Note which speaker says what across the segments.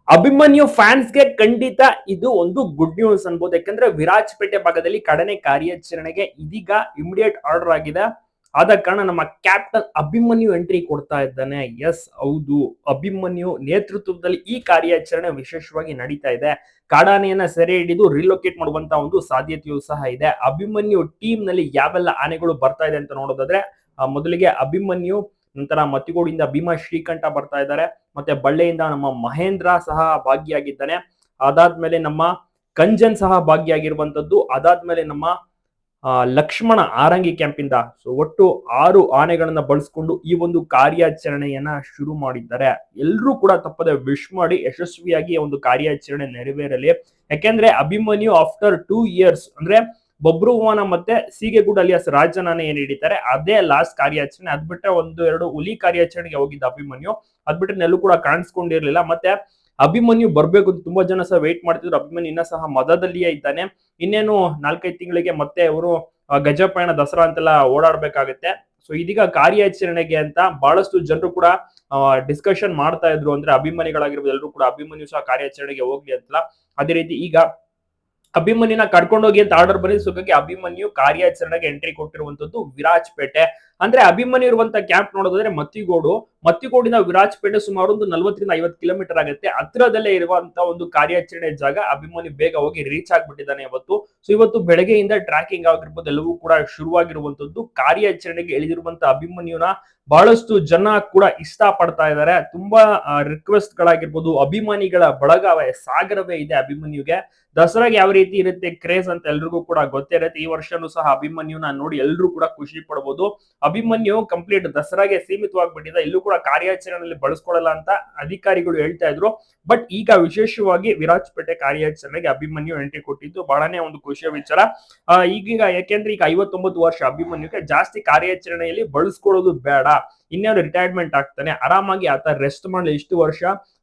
Speaker 1: ಅಭಿಮನ್ಯು ಫ್ಯಾನ್ಸ್ಗೆ ಖಂಡಿತ ಇದು ಒಂದು ಗುಡ್ ನ್ಯೂಸ್ ಅನ್ಬೋದು. ಯಾಕಂದ್ರೆ ವಿರಾಜಪೇಟೆ ಭಾಗದಲ್ಲಿ ಕಡನೆ ಕಾರ್ಯಾಚರಣೆಗೆ ಇದೀಗ ಇಮಿಡಿಯೇಟ್ ಆರ್ಡರ್ ಆಗಿದೆ. ಆದ ಕಾರಣ ನಮ್ಮ ಕ್ಯಾಪ್ಟನ್ ಅಭಿಮನ್ಯು ಎಂಟ್ರಿ ಕೊಡ್ತಾ ಇದ್ದಾನೆ. ಎಸ್, ಹೌದು, ಅಭಿಮನ್ಯು ನೇತೃತ್ವದಲ್ಲಿ ಈ ಕಾರ್ಯಾಚರಣೆ ವಿಶೇಷವಾಗಿ ನಡೀತಾ ಇದೆ. ಕಾಡಾನೆಯನ್ನ ಸೆರೆ ಹಿಡಿದು ರಿಲೊಕೇಟ್ ಮಾಡುವಂತ ಒಂದು ಸಾಧ್ಯತೆಯೂ ಸಹ ಇದೆ. ಅಭಿಮನ್ಯು ಟೀಮ್ ನಲ್ಲಿ ಯಾವೆಲ್ಲ ಆನೆಗಳು ಬರ್ತಾ ಇದೆ ಅಂತ ನೋಡೋದಾದ್ರೆ, ಮೊದಲಿಗೆ ಅಭಿಮನ್ಯು, ನಂತರ ಮತ್ತಿಗೋಡಿಂದ ಭೀಮಾ ಶ್ರೀಕಂಠ ಬರ್ತಾ ಇದ್ದಾರೆ, ಮತ್ತೆ ಬಳ್ಳೆಯಿಂದ ನಮ್ಮ ಮಹೇಂದ್ರ ಸಹ ಭಾಗಿಯಾಗಿದ್ದಾನೆ. ಅದಾದ್ಮೇಲೆ ನಮ್ಮ ಕಂಜನ್ ಸಹ ಭಾಗಿಯಾಗಿರುವಂತದ್ದು. ಅದಾದ್ಮೇಲೆ ನಮ್ಮ ಲಕ್ಷ್ಮಣ ಆರಂಗಿ ಕ್ಯಾಂಪ್ ಇಂದ. ಸೊ ಒಟ್ಟು 6 ಆನೆಗಳನ್ನ ಬಳಸ್ಕೊಂಡು ಈ ಒಂದು ಕಾರ್ಯಾಚರಣೆಯನ್ನ ಶುರು ಮಾಡಿದ್ದಾರೆ. ಎಲ್ಲರೂ ಕೂಡ ತಪ್ಪದೆ ವಿಶ್ ಮಾಡಿ ಯಶಸ್ವಿಯಾಗಿ ಒಂದು ಕಾರ್ಯಾಚರಣೆ ನೆರವೇರಲಿ. ಯಾಕೆಂದ್ರೆ ಅಭಿಮನ್ಯು ಆಫ್ಟರ್ 2 ಇಯರ್ಸ್ ಅಂದ್ರೆ ಬಬ್ರುವಾನ ಮತ್ತೆ ಸೀಗೆಗೂಡ ಅಲಿಯಾಸ್ ರಾಜನಾನೆ ಏನ್ ಹಿಡಿತಾರೆ ಅದೇ ಲಾಸ್ಟ್ ಕಾರ್ಯಾಚರಣೆ. ಅದ್ ಬಿಟ್ರೆ 1-2 ಹುಲಿ ಕಾರ್ಯಾಚರಣೆಗೆ ಹೋಗಿದ್ದ ಅಭಿಮನ್ಯು, ಅದ್ ಬಿಟ್ರೆ ನೆಲ್ಲೂ ಕೂಡ ಕಾಣಿಸ್ಕೊಂಡಿರ್ಲಿಲ್ಲ. ಮತ್ತೆ ಅಭಿಮನ್ಯು ಬರ್ಬೇಕು ಅಂತ ತುಂಬಾ ಜನ ಸಹ ವೇಟ್ ಮಾಡ್ತಿದ್ರು. ಅಭಿಮನ್ಯು ಇನ್ನ ಸಹ ಮದದಲ್ಲಿಯೇ ಇದ್ದಾನೆ. ಇನ್ನೇನು 4-5 ತಿಂಗಳಿಗೆ ಮತ್ತೆ ಅವರು ಗಜಪಯಣ ದಸರಾ ಅಂತೆಲ್ಲ ಓಡಾಡ್ಬೇಕಾಗತ್ತೆ. ಸೊ ಇದೀಗ ಕಾರ್ಯಾಚರಣೆಗೆ ಅಂತ ಬಹಳಷ್ಟು ಜನರು ಕೂಡ ಡಿಸ್ಕಷನ್ ಮಾಡ್ತಾ ಇದ್ರು. ಅಂದ್ರೆ ಅಭಿಮಾನಿಗಳಾಗಿರ್ಬೋದು ಎಲ್ಲರೂ ಕೂಡ ಅಭಿಮನ್ಯು ಸಹ ಕಾರ್ಯಾಚರಣೆಗೆ ಹೋಗ್ಲಿ ಅಂತಲ್ಲ. ಅದೇ ರೀತಿ ಈಗ ಅಭಿಮನ್ಯುನ ಕರ್ಕೊಂಡು ಹೋಗಿ ಅಂತ ಆರ್ಡರ್ ಬಂದಿದ್ದು. ಸುಖಕ್ಕೆ ಅಭಿಮನ್ಯು ಕಾರ್ಯಾಚರಣೆಗೆ ಎಂಟ್ರಿ ಕೊಟ್ಟಿರುವಂತದ್ದು ವಿರಾಜಪೇಟೆ. ಅಂದ್ರೆ ಅಭಿಮನ್ಯು ಇರುವಂತ ಕ್ಯಾಂಪ್ ನೋಡೋದಾದ್ರೆ ಮತ್ತಿಗೋಡಿನ ವಿರಾಜಪೇಟೆ ಸುಮಾರು ಒಂದು 40-50 ಕಿಲೋಮೀಟರ್ ಆಗುತ್ತೆ. ಹತ್ರದಲ್ಲೇ ಇರುವಂತ ಒಂದು ಕಾರ್ಯಾಚರಣೆ ಜಾಗ. ಅಭಿಮನ್ಯು ಬೇಗ ಹೋಗಿ ರೀಚ್ ಆಗ್ಬಿಟ್ಟಿದ್ದಾನೆ ಇವತ್ತು. ಸೊ ಇವತ್ತು ಬೆಳಗ್ಗೆಯಿಂದ ಟ್ರ್ಯಾಕಿಂಗ್ ಆಗಿರ್ಬೋದು ಎಲ್ಲವೂ ಕೂಡ ಶುರುವಾಗಿರುವಂತದ್ದು. ಕಾರ್ಯಾಚರಣೆಗೆ ಇಳಿದಿರುವಂತ ಅಭಿಮನ್ಯುನ ಬಹಳಷ್ಟು ಜನ ಕೂಡ ಇಷ್ಟ ಪಡ್ತಾ ಇದ್ದಾರೆ. ತುಂಬಾ ರಿಕ್ವೆಸ್ಟ್ ಗಳಾಗಿರ್ಬೋದು, ಅಭಿಮಾನಿಗಳ ಬಳಗವೇ ಸಾಗರವೇ ಇದೆ ಅಭಿಮನ್ಯುಗೆ. ದಸರಾಗೆ ಯಾವ ರೀತಿ ಇರುತ್ತೆ ಕ್ರೇಜ್ ಅಂತ ಎಲ್ರಿಗೂ ಕೂಡ ಗೊತ್ತೇ ಇರುತ್ತೆ. ಈ ವರ್ಷನೂ ಸಹ ಅಭಿಮನ್ಯುನ ನೋಡಿ ಎಲ್ಲರೂ ಕೂಡ ಖುಷಿ ಪಡಬಹುದು. ಅಭಿಮನ್ಯು ಕಂಪ್ಲೀಟ್ ದಸರಾಗೆ ಸೀಮಿತವಾಗ್ಬಿಟ್ಟಿದೆ, ಇಲ್ಲೂ ಕೂಡ ಕಾರ್ಯಾಚರಣೆಯಲ್ಲಿ ಬಳಸ್ಕೊಳ್ಳಲ್ಲ ಅಂತ ಅಧಿಕಾರಿಗಳು ಹೇಳ್ತಾ ಇದ್ರು. ಬಟ್ ಈಗ ವಿಶೇಷವಾಗಿ ವಿರಾಜಪೇಟೆ ಕಾರ್ಯಾಚರಣೆಗೆ ಅಭಿಮನ್ಯು ಎಂಟ್ರಿ ಕೊಟ್ಟಿದ್ದು ಬಹಳನೇ ಒಂದು ಖುಷಿಯ ವಿಚಾರ. ಈಗೀಗ ಯಾಕೆಂದ್ರೆ ಈಗ 59 ವರ್ಷ ಅಭಿಮನ್ಯುಗೆ ಜಾಸ್ತಿ ಕಾರ್ಯಾಚರಣೆಯಲ್ಲಿ ಬಳಸ್ಕೊಳ್ಳೋದು ಬೇಡ. ಇನ್ನೇನು ರಿಟೈರ್ಮೆಂಟ್ ಆಗ್ತಾನೆ, ಆರಾಮಾಗಿ ಆತ ರೆಸ್ಟ್ ಮಾಡಲಿ. ಇಷ್ಟು ವರ್ಷ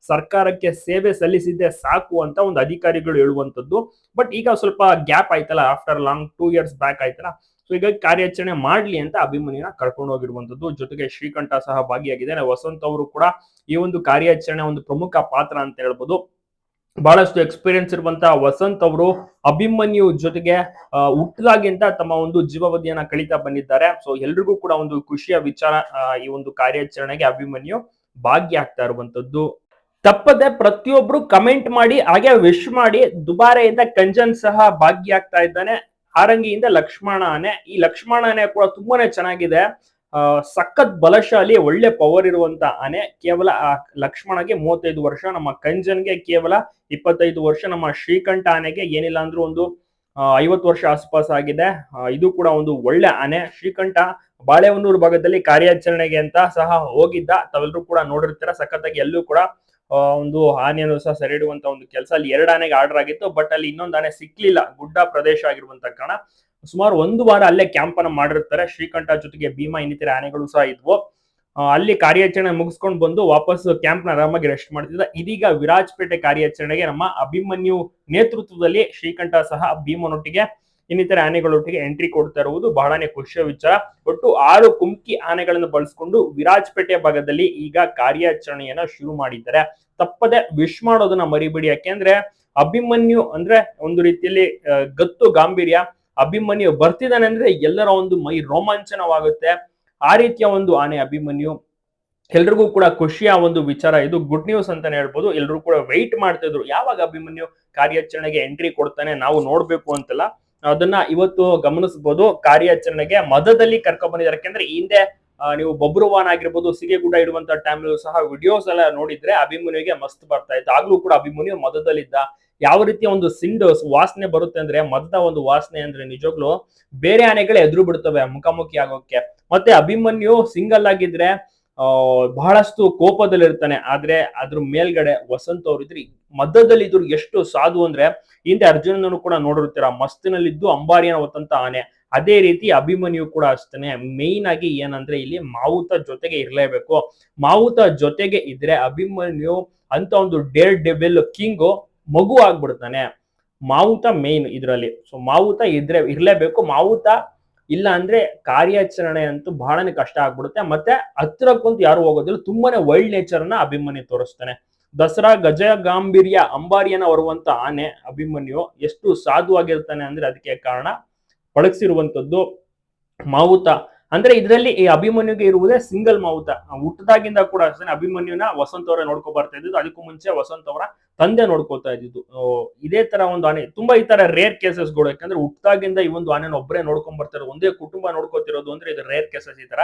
Speaker 1: ಸರ್ಕಾರಕ್ಕೆ ಸೇವೆ ಸಲ್ಲಿಸಿದ್ದೆ ಸಾಕು ಅಂತ ಒಂದು ಅಧಿಕಾರಿಗಳು ಹೇಳುವಂತದ್ದು. ಬಟ್ ಈಗ ಸ್ವಲ್ಪ ಗ್ಯಾಪ್ ಆಯ್ತಲ್ಲ, ಆಫ್ಟರ್ ಲಾಂಗ್ 2 ಇಯರ್ಸ್ ಬ್ಯಾಕ್ ಆಯ್ತಲ್ಲ. ಸೊ ಈಗ ಕಾರ್ಯಾಚರಣೆ ಮಾಡ್ಲಿ ಅಂತ ಅಭಿಮನ್ಯುನ ಕರ್ಕೊಂಡು ಹೋಗಿರುವಂತದ್ದು. ಜೊತೆಗೆ ಶ್ರೀಕಂಠ ಸಹ ಭಾಗಿಯಾಗಿದ್ದಾನೆ. ವಸಂತ್ ಅವರು ಕೂಡ ಈ ಒಂದು ಕಾರ್ಯಾಚರಣೆ ಒಂದು ಪ್ರಮುಖ ಪಾತ್ರ ಅಂತ ಹೇಳ್ಬೋದು. ಬಹಳಷ್ಟು ಎಕ್ಸ್ಪೀರಿಯನ್ಸ್ ಇರುವಂತಹ ವಸಂತ್ ಅವರು ಅಭಿಮನ್ಯು ಜೊತೆಗೆ ಹುಟ್ಟದಾಗಿಂತ ತಮ್ಮ ಒಂದು ಜೀವಾವಧಿಯನ್ನ ಕಳೀತಾ ಬಂದಿದ್ದಾರೆ. ಸೊ ಎಲ್ರಿಗೂ ಕೂಡ ಒಂದು ಖುಷಿಯ ವಿಚಾರ. ಈ ಒಂದು ಕಾರ್ಯಾಚರಣೆಗೆ ಅಭಿಮನ್ಯು ಭಾಗಿಯಾಗ್ತಾ ಇರುವಂತದ್ದು. ತಪ್ಪದೆ ಪ್ರತಿಯೊಬ್ರು ಕಮೆಂಟ್ ಮಾಡಿ, ಹಾಗೆ ವಿಶ್ ಮಾಡಿ. ದುಬಾರೆಯಿಂದ ಕಂಜನ್ ಸಹ ಭಾಗಿಯಾಗ್ತಾ ಇದ್ದಾನೆ. ಹಾರಂಗಿಯಿಂದ ಲಕ್ಷ್ಮಣ ಆನೆ. ಈ ಲಕ್ಷ್ಮಣ ಆನೆ ಕೂಡ ತುಂಬಾನೇ ಚೆನ್ನಾಗಿದೆ. ಸಖತ್ ಬಲಶಾಲಿ, ಒಳ್ಳೆ ಪವರ್ ಇರುವಂತ ಆನೆ. ಕೇವಲ ಲಕ್ಷ್ಮಣಗೆ 35 ವರ್ಷ, ನಮ್ಮ ಕಂಜನ್ಗೆ ಕೇವಲ 25 ವರ್ಷ, ನಮ್ಮ ಶ್ರೀಕಂಠ ಆನೆಗೆ ಏನಿಲ್ಲ ಅಂದ್ರೂ ಒಂದು 50 ವರ್ಷ ಆಸ್ಪಾಸ್ ಆಗಿದೆ. ಇದು ಕೂಡ ಒಂದು ಒಳ್ಳೆ ಆನೆ. ಶ್ರೀಕಂಠ ಬಾಳೆಹೊನ್ನೂರು ಭಾಗದಲ್ಲಿ ಕಾರ್ಯಾಚರಣೆಗೆ ಅಂತ ಸಹ ಹೋಗಿದ್ದ. ತಾವೆಲ್ಲರೂ ಕೂಡ ನೋಡಿರ್ತೀರ. ಸಖತ್ತಾಗಿ ಎಲ್ಲೂ ಕೂಡ ಒಂದು ಆನೆಯನ್ನು ಸಹ ಸೆರೆ ಹಿಡುವಂತ ಒಂದು ಕೆಲಸ. ಅಲ್ಲಿ 2 ಆನೆಗೆ ಆರ್ಡರ್ ಆಗಿತ್ತು. ಬಟ್ ಅಲ್ಲಿ ಇನ್ನೊಂದು ಆನೆ ಸಿಕ್ಲಿಲ್ಲ, ಗುಡ್ಡ ಪ್ರದೇಶ ಆಗಿರುವಂತ ಕಾರಣ. ಸುಮಾರು 1 ವಾರ ಅಲ್ಲೇ ಕ್ಯಾಂಪ್ ಅನ್ನ ಮಾಡಿರ್ತಾರೆ. ಶ್ರೀಕಂಠ ಜೊತೆಗೆ ಭೀಮಾ ಇನ್ನಿತರ ಆನೆಗಳು ಸಹ ಇದ್ವು. ಅಲ್ಲಿ ಕಾರ್ಯಾಚರಣೆ ಮುಗಿಸ್ಕೊಂಡು ಬಂದು ವಾಪಸ್ ಕ್ಯಾಂಪ್ ನ ಆರಾಮಾಗಿ ರೆಸ್ಟ್ ಮಾಡ್ತಿದ್ದ. ಇದೀಗ ವಿರಾಜಪೇಟೆ ಕಾರ್ಯಾಚರಣೆಗೆ ನಮ್ಮ ಅಭಿಮನ್ಯು ನೇತೃತ್ವದಲ್ಲಿ ಶ್ರೀಕಂಠ ಸಹ ಭೀಮನೊಟ್ಟಿಗೆ ಇನ್ನಿತರ ಆನೆಗಳೊಟ್ಟಿಗೆ ಎಂಟ್ರಿ ಕೊಡ್ತಾ ಇರುವುದು ಬಹಳನೇ ಖುಷಿಯ ವಿಚಾರ. ಒಟ್ಟು 6 ಕುಮ್ಕಿ ಆನೆಗಳನ್ನು ಬಳಸಿಕೊಂಡು ವಿರಾಜಪೇಟೆ ಭಾಗದಲ್ಲಿ ಈಗ ಕಾರ್ಯಾಚರಣೆಯನ್ನ ಶುರು ಮಾಡಿದ್ದಾರೆ. ತಪ್ಪದೆ ವಿಶ್ ಮಾಡೋದನ್ನ ಮರಿಬೇಡಿ. ಯಾಕೆಂದ್ರೆ ಅಭಿಮನ್ಯು ಅಂದ್ರೆ ಒಂದು ರೀತಿಯಲ್ಲಿ ಗತ್ತು ಗಾಂಭೀರ್ಯ. ಅಭಿಮನ್ಯು ಬರ್ತಿದ್ದಾನೆ ಅಂದ್ರೆ ಎಲ್ಲರ ಒಂದು ಮೈ ರೋಮಾಂಚನವಾಗುತ್ತೆ. ಆ ರೀತಿಯ ಒಂದು ಆನೆ ಅಭಿಮನ್ಯು. ಎಲ್ರಿಗೂ ಕೂಡ ಖುಷಿಯ ಒಂದು ವಿಚಾರ. ಇದು ಗುಡ್ ನ್ಯೂಸ್ ಅಂತಾನೆ ಹೇಳ್ಬೋದು. ಎಲ್ಲರೂ ಕೂಡ ವೆಯ್ಟ್ ಮಾಡ್ತಿದ್ರು ಯಾವಾಗ ಅಭಿಮನ್ಯು ಕಾರ್ಯಾಚರಣೆಗೆ ಎಂಟ್ರಿ ಕೊಡ್ತಾನೆ, ನಾವು ನೋಡ್ಬೇಕು ಅಂತೆಲ್ಲ. ಅದನ್ನ ಇವತ್ತು ಗಮನಿಸಬಹುದು. ಕಾರ್ಯಾಚರಣೆಗೆ ಮದದಲ್ಲಿ ಕರ್ಕೊಂಡ್ ಬಂದಿದ್ದಾರೆ. ಯಾಕೆಂದ್ರೆ ಹಿಂದೆ ನೀವು ಬಬ್ರುವಾನ್ ಆಗಿರ್ಬೋದು, ಸಿಗೆಗೂಡ ಇಡುವಂತ ಟೈಮ್ ಸಹ ವಿಡಿಯೋಸ್ ಎಲ್ಲ ನೋಡಿದ್ರೆ ಅಭಿಮನ್ಯುಗೆ ಮಸ್ತ್ ಬರ್ತಾ ಇತ್ತು. ಆಗ್ಲೂ ಕೂಡ ಅಭಿಮನ್ಯು ಮದದಲ್ಲಿದ್ದ. ಯಾವ ರೀತಿಯ ಒಂದು ಸಿಂಡ್ ವಾಸನೆ ಬರುತ್ತೆ ಅಂದ್ರೆ, ಮದದ ಒಂದು ವಾಸನೆ ಅಂದ್ರೆ ನಿಜವಾಗ್ಲು ಬೇರೆ ಆನೆಗಳು ಎದುರು ಬಿಡ್ತವೆ ಮುಖಾಮುಖಿ ಆಗೋಕೆ. ಮತ್ತೆ ಅಭಿಮನ್ಯು ಸಿಂಗಲ್ ಆಗಿದ್ರೆ ಬಹಳಷ್ಟು ಕೋಪದಲ್ಲಿರ್ತಾನೆ. ಆದ್ರೆ ಅದ್ರ ಮೇಲ್ಗಡೆ ವಸಂತ್ ಅವ್ರು ಇದ್ರಿ ಮಧ್ಯದಲ್ಲಿ ಇದ್ರು ಎಷ್ಟು ಸಾಧು ಅಂದ್ರೆ, ಹಿಂದೆ ಅರ್ಜುನನು ಕೂಡ ನೋಡಿರ್ತೀರ, ಮಸ್ತಿನಲ್ಲಿದ್ದು ಅಂಬಾರಿಯನ್ನ ಹೊತ್ತಂತ ಆನೆ. ಅದೇ ರೀತಿ ಅಭಿಮನ್ಯು ಕೂಡ ಅಷ್ಟೇನೆ. ಮೇನ್ ಆಗಿ ಏನಂದ್ರೆ ಇಲ್ಲಿ ಮಾವುತ ಜೊತೆಗೆ ಇರ್ಲೇಬೇಕು. ಮಾವುತ ಜೊತೆಗೆ ಇದ್ರೆ ಅಭಿಮನ್ಯು ಅಂತ ಒಂದು ಡೇರ್ ಡೆವಿಲ್ ಕಿಂಗ್ ಮಗು ಆಗ್ಬಿಡ್ತಾನೆ. ಮಾವುತ ಮೇನ್ ಇದ್ರಲ್ಲಿ. ಸೊ ಮಾವುತ ಇರ್ಲೇಬೇಕು. ಮಾವುತ ಇಲ್ಲ ಅಂದ್ರೆ ಕಾರ್ಯಾಚರಣೆ ಅಂತೂ ಬಹಳನೇ ಕಷ್ಟ ಆಗ್ಬಿಡುತ್ತೆ. ಮತ್ತೆ ಹತ್ರಕ್ಕಂತೂ ಯಾರು ಹೋಗೋದಿಲ್ಲ. ತುಂಬಾನೇ ವೈಲ್ಡ್ ನೇಚರ್ ಅನ್ನ ಅಭಿಮನ್ಯು ತೋರಿಸ್ತಾನೆ. ದಸರಾ ಗಜ ಗಾಂಭೀರ್ಯ ಅಂಬಾರಿಯನ್ನ ಹೊರುವಂತ ಆನೆ ಅಭಿಮನ್ಯು ಎಷ್ಟು ಸಾಧುವಾಗಿರ್ತಾನೆ ಅಂದ್ರೆ ಅದಕ್ಕೆ ಕಾರಣ ಪಳಗಿಸಿರುವಂತದ್ದು ಮಾವುತ. ಅಂದ್ರೆ ಇದರಲ್ಲಿ ಈ ಅಭಿಮನ್ಯುಗೆ ಇರುವುದೇ ಸಿಂಗಲ್ ಮಾವುತ. ಹುಟ್ಟದಾಗಿಂದ ಕೂಡ ಅಷ್ಟೇ ಅಭಿಮನ್ಯುನ ವಸಂತ ಅವರೇ ನೋಡ್ಕೊ ಬರ್ತಾ ಇದ್ದು. ಅದಕ್ಕೂ ಮುಂಚೆ ವಸಂತ ಅವರ ತಂದೆ ನೋಡ್ಕೋತಾ ಇದ್ದಿದ್ದು. ಇದೇ ತರ ಒಂದು ಆನೆ ತುಂಬಾ ಈ ತರ ರೇರ್ ಕೇಸಸ್ಗಳು, ಯಾಕಂದ್ರೆ ಹುಟ್ಟದಾಗಿಂದ ಈ ಒಂದು ಆನೆನ ಒಬ್ಬರೇ ನೋಡ್ಕೊಂಡ್ ಬರ್ತಾರೆ, ಒಂದೇ ಕುಟುಂಬ ನೋಡ್ಕೋತಿರೋದು ಅಂದ್ರೆ ಇದು ರೇರ್ ಕೇಸಸ್ ಈ ತರ.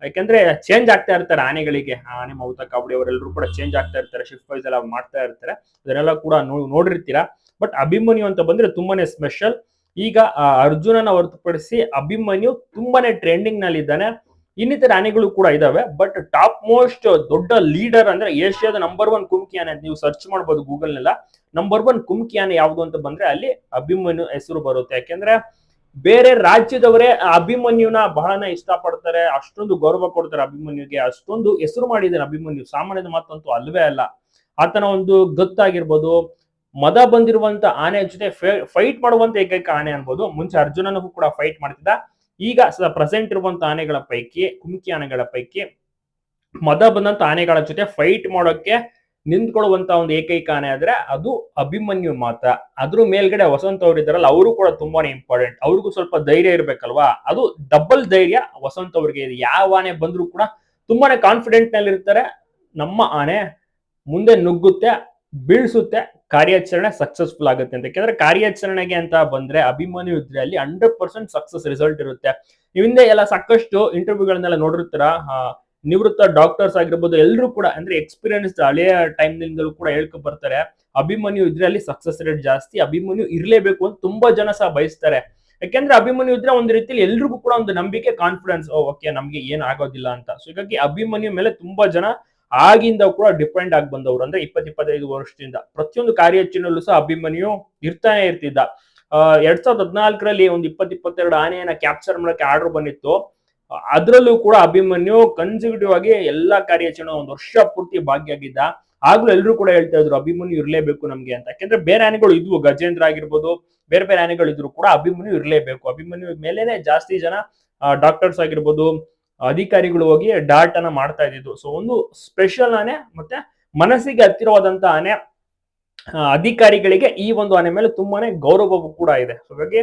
Speaker 1: ಯಾಕಂದ್ರೆ ಚೇಂಜ್ ಆಗ್ತಾ ಇರ್ತಾರೆ ಆನೆಗಳಿಗೆ, ಆನೆ ಮಾವುತ ಕಾವಡಿ ಅವರೆಲ್ಲರೂ ಕೂಡ ಚೇಂಜ್ ಆಗ್ತಾ ಇರ್ತಾರೆ, ಶಿಫ್ಟ್ ವೈಸ್ ಎಲ್ಲ ಮಾಡ್ತಾ ಇರ್ತಾರೆ, ಅದನ್ನೆಲ್ಲ ಕೂಡ ನೋಡಿರ್ತೀರಾ. ಬಟ್ ಅಭಿಮನ್ಯು ಅಂತ ಬಂದ್ರೆ ತುಂಬಾನೇ ಸ್ಪೆಷಲ್. ಈಗ ಅರ್ಜುನನ ಹೊರತುಪಡಿಸಿ ಅಭಿಮನ್ಯು ತುಂಬಾನೇ ಟ್ರೆಂಡಿಂಗ್ ನಲ್ಲಿ ಇದ್ದಾನೆ. ಇನ್ನಿತರ ಆನೆಗಳು ಕೂಡ ಇದಾವೆ, ಬಟ್ ಟಾಪ್ ಮೋಸ್ಟ್ ದೊಡ್ಡ ಲೀಡರ್ ಅಂದ್ರೆ ಏಷ್ಯಾದ ನಂಬರ್ 1 ಕುಮ್ಕಿ ಆನೆ, ನೀವು ಸರ್ಚ್ ಮಾಡಬಹುದು ಗೂಗಲ್ ನೆಲ್ಲ. ನಂಬರ್ 1 ಕುಮ್ಕಿ ಆನೆ ಯಾವ್ದು ಅಂತ ಬಂದ್ರೆ ಅಲ್ಲಿ ಅಭಿಮನ್ಯು ಹೆಸರು ಬರುತ್ತೆ. ಯಾಕೆಂದ್ರೆ ಬೇರೆ ರಾಜ್ಯದವರೇ ಅಭಿಮನ್ಯುನ ಬಹಳನೇ ಇಷ್ಟ ಪಡ್ತಾರೆ, ಅಷ್ಟೊಂದು ಗೌರವ ಕೊಡ್ತಾರೆ ಅಭಿಮನ್ಯುಗೆ, ಅಷ್ಟೊಂದು ಹೆಸರು ಮಾಡಿದ್ದಾನೆ ಅಭಿಮನ್ಯು, ಸಾಮಾನ್ಯದ ಮಾತಂತೂ ಅಲ್ವೇ ಅಲ್ಲ. ಆತನ ಒಂದು ಗತ್ತಾಗಿರ್ಬೋದು, ಮದ ಬಂದಿರುವಂತ ಆನೆ ಜೊತೆ ಫೈಟ್ ಮಾಡುವಂತ ಏಕೈಕ ಆನೆ ಅನ್ಬೋದು. ಮುಂಚೆ ಅರ್ಜುನನಿಗೂ ಕೂಡ ಫೈಟ್ ಮಾಡ್ತಿದ್ದ. ಈಗ ಪ್ರೆಸೆಂಟ್ ಇರುವಂತ ಆನೆಗಳ ಪೈಕಿ, ಕುಮ್ಕಿ ಆನೆಗಳ ಪೈಕಿ ಮದ ಬಂದಂತ ಆನೆಗಳ ಜೊತೆ ಫೈಟ್ ಮಾಡೋಕೆ ನಿಂತ್ಕೊಳ್ಳುವಂತ ಒಂದು ಏಕೈಕ ಆನೆ ಆದ್ರೆ ಅದು ಅಭಿಮನ್ಯು ಮಾತ್ರ. ಅದ್ರ ಮೇಲ್ಗಡೆ ವಸಂತ ಅವ್ರು ಇದಾರಲ್ಲ, ಅವರು ಕೂಡ ತುಂಬಾನೇ ಇಂಪಾರ್ಟೆಂಟ್. ಅವ್ರಿಗೂ ಸ್ವಲ್ಪ ಧೈರ್ಯ ಇರ್ಬೇಕಲ್ವಾ, ಅದು ಡಬಲ್ ಧೈರ್ಯ ವಸಂತ ಅವ್ರಿಗೆ ಇದೆ. ಯಾವ ಆನೆ ಬಂದ್ರು ಕೂಡ ತುಂಬಾನೇ ಕಾನ್ಫಿಡೆಂಟ್ ನಲ್ಲಿ ಇರ್ತಾರೆ. ನಮ್ಮ ಆನೆ ಮುಂದೆ ನುಗ್ಗುತ್ತೆ, ಬೀಳ್ಸುತ್ತೆ, ಕಾರ್ಯಾಚರಣೆ ಸಕ್ಸಸ್ಫುಲ್ ಆಗುತ್ತೆ ಅಂತ. ಯಾಕಂದ್ರೆ ಕಾರ್ಯಾಚರಣೆಗೆ ಅಂತ ಬಂದ್ರೆ ಅಭಿಮನ್ಯು ಇದ್ರೆ ಅಲ್ಲಿ 100% ಸಕ್ಸಸ್ ರಿಸಲ್ಟ್ ಇರುತ್ತೆ. ನೀವು ಹಿಂದೆ ಎಲ್ಲ ಸಾಕಷ್ಟು ಇಂಟರ್ವ್ಯೂಗಳನ್ನೆಲ್ಲ ನೋಡಿರ್ತೀರಾ, ನಿವೃತ್ತ ಡಾಕ್ಟರ್ಸ್ ಆಗಿರ್ಬೋದು, ಎಲ್ಲರೂ ಕೂಡ ಅಂದ್ರೆ ಎಕ್ಸ್ಪೀರಿಯನ್ಸ್ ಹಳೆಯ ಟೈಮ್ ನಿಂದಲೂ ಕೂಡ ಹೇಳ್ಕೊ ಬರ್ತಾರೆ, ಅಭಿಮನ್ಯು ಇದ್ರೆ ಅಲ್ಲಿ ಸಕ್ಸಸ್ ರೇಟ್ ಜಾಸ್ತಿ, ಅಭಿಮನ್ಯು ಇರ್ಲೇಬೇಕು ಅಂತ ತುಂಬಾ ಜನ ಸಹ ಬಯಸ್ತಾರೆ. ಯಾಕೆಂದ್ರೆ ಅಭಿಮನ್ಯು ಇದ್ರೆ ಒಂದು ರೀತಿಯಲ್ಲಿ ಎಲ್ರಿಗೂ ಕೂಡ ಒಂದು ನಂಬಿಕೆ, ಕಾನ್ಫಿಡೆನ್ಸ್, ಓಕೆ ನಮ್ಗೆ ಏನ್ ಆಗೋದಿಲ್ಲ ಅಂತ. ಸೊ ಹೀಗಾಗಿ ಅಭಿಮನ್ಯು ಮೇಲೆ ತುಂಬಾ ಜನ ಆಗಿಂದ ಕೂಡ ಡಿಪೆಂಡ್ ಆಗಿ ಬಂದವರು. ಅಂದ್ರೆ 20-25 ವರ್ಷದಿಂದ ಪ್ರತಿಯೊಂದು ಕಾರ್ಯಾಚರಣೆಯಲ್ಲೂ ಸಹ ಅಭಿಮನ್ಯು ಇರ್ತಾನೆ ಇರ್ತಿದ್ದ. 2014ರಲ್ಲಿ ಒಂದು 20-22 ಆನೆಯನ್ನ ಕ್ಯಾಪ್ಚರ್ ಮಾಡಕ್ಕೆ ಆರ್ಡರ್ ಬಂದಿತ್ತು. ಅದ್ರಲ್ಲೂ ಕೂಡ ಅಭಿಮನ್ಯು ಕನ್ಸಿಕ್ಯೂಟಿವ್ ಆಗಿ ಎಲ್ಲಾ ಕಾರ್ಯಾಚರಣೆ 1 ವರ್ಷ ಪೂರ್ತಿ ಭಾಗಿಯಾಗಿದ್ದ. ಆಗ್ಲೂ ಎಲ್ಲರೂ ಕೂಡ ಹೇಳ್ತಾ ಇದ್ರು ಅಭಿಮನ್ಯು ಇರ್ಲೇಬೇಕು ನಮ್ಗೆ ಅಂತ. ಯಾಕಂದ್ರೆ ಬೇರೆ ಆನೆಗಳು ಇದ್ವು, ಗಜೇಂದ್ರ ಆಗಿರ್ಬೋದು, ಬೇರೆ ಬೇರೆ ಆನೆಗಳು ಇದ್ರು ಕೂಡ ಅಭಿಮನ್ಯು ಇರ್ಲೇಬೇಕು. ಅಭಿಮನ್ಯು ಮೇಲೆನೆ ಜಾಸ್ತಿ ಜನ ಡಾಕ್ಟರ್ಸ್ ಆಗಿರ್ಬೋದು, ಅಧಿಕಾರಿಗಳು ಹೋಗಿ ಡಾಟ್ ಅನ್ನ ಮಾಡ್ತಾ ಇದ್ದಿದ್ದು. ಸೊ ಒಂದು ಸ್ಪೆಷಲ್ ಆನೆ, ಮತ್ತೆ ಮನಸ್ಸಿಗೆ ಹತ್ತಿರವಾದಂತ ಆನೆ. ಅಧಿಕಾರಿಗಳಿಗೆ ಈ ಒಂದು ಆನೆ ಮೇಲೆ ತುಂಬಾನೇ ಗೌರವವು ಕೂಡ ಇದೆ. ಹಾಗಾಗಿ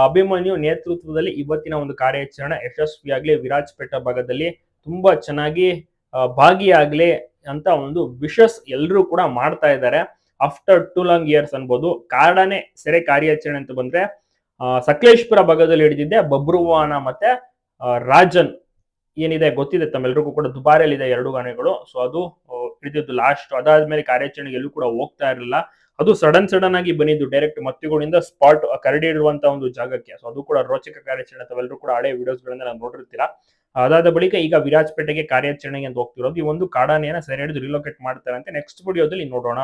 Speaker 1: ಅಭಿಮನ್ಯು ನೇತೃತ್ವದಲ್ಲಿ ಇವತ್ತಿನ ಒಂದು ಕಾರ್ಯಾಚರಣೆ ಯಶಸ್ವಿಯಾಗ್ಲಿ, ವಿರಾಜಪೇಟೆ ಭಾಗದಲ್ಲಿ ತುಂಬಾ ಚೆನ್ನಾಗಿ ಭಾಗಿಯಾಗ್ಲಿ ಅಂತ ಒಂದು ವಿಶಸ್ ಎಲ್ಲರೂ ಕೂಡ ಮಾಡ್ತಾ ಇದ್ದಾರೆ. ಆಫ್ಟರ್ 2 ಲಾಂಗ್ ಇಯರ್ಸ್ ಅನ್ಬೋದು. ಕಾಡಾನೆ ಸೆರೆ ಕಾರ್ಯಾಚರಣೆ ಅಂತ ಬಂದ್ರೆ ಸಕಲೇಶ್ಪುರ ಭಾಗದಲ್ಲಿ ಹಿಡಿದಿದ್ದೆ ಬಬ್ರುವಾನ ಮತ್ತೆ ರಾಜನ್ ಏನಿದೆ ಗೊತ್ತಿದೆ ತಮ್ಮೆಲ್ಲರಿಗೂ ಕೂಡ. ದುಬಾರಿಯಲ್ಲಿ ಇದೆ 2 ಆನೆಗಳು. ಸೊ ಅದು ಹಿಡಿದಿದ್ದು ಲಾಸ್ಟ್. ಅದಾದ್ಮೇಲೆ ಕಾರ್ಯಾಚರಣೆಗೆ ಎಲ್ಲೂ ಕೂಡ ಹೋಗ್ತಾ ಇರಲಿಲ್ಲ. ಅದು ಸಡನ್ ಆಗಿ ಬಂದಿದ್ದು ಡೈರೆಕ್ಟ್ ಮತ್ತಿಗಳಿಂದ ಸ್ಪಾಟ್ ಕರಡಿ ಇರುವಂತ ಒಂದು ಜಾಗಕ್ಕೆ. ಸೊ ಅದು ಕೂಡ ರೋಚಕ ಕಾರ್ಯಾಚರಣೆ. ತಾವೆಲ್ಲರೂ ಕೂಡ ಹಳೆ ವಿಡಿಯೋಸ್ ಗಳನ್ನ ನೋಡಿರ್ತೀರಾ. ಅದಾದ ಬಳಿಕ ಈಗ ವಿರಾಜಪೇಟೆಗೆ ಕಾರ್ಯಾಚರಣೆಗೆ ಅಂತ ಹೋಗ್ತಿರೋದು. ಈ ಒಂದು ಕಾಡಾನೆಯನ್ನ ಸೆರೆ ಹಿಡಿದು ರಿಲೋಕೇಟ್ ಮಾಡ್ತಾರೆ ಅಂತ ನೆಕ್ಸ್ಟ್ ವಿಡಿಯೋದಲ್ಲಿ ನೋಡೋಣ.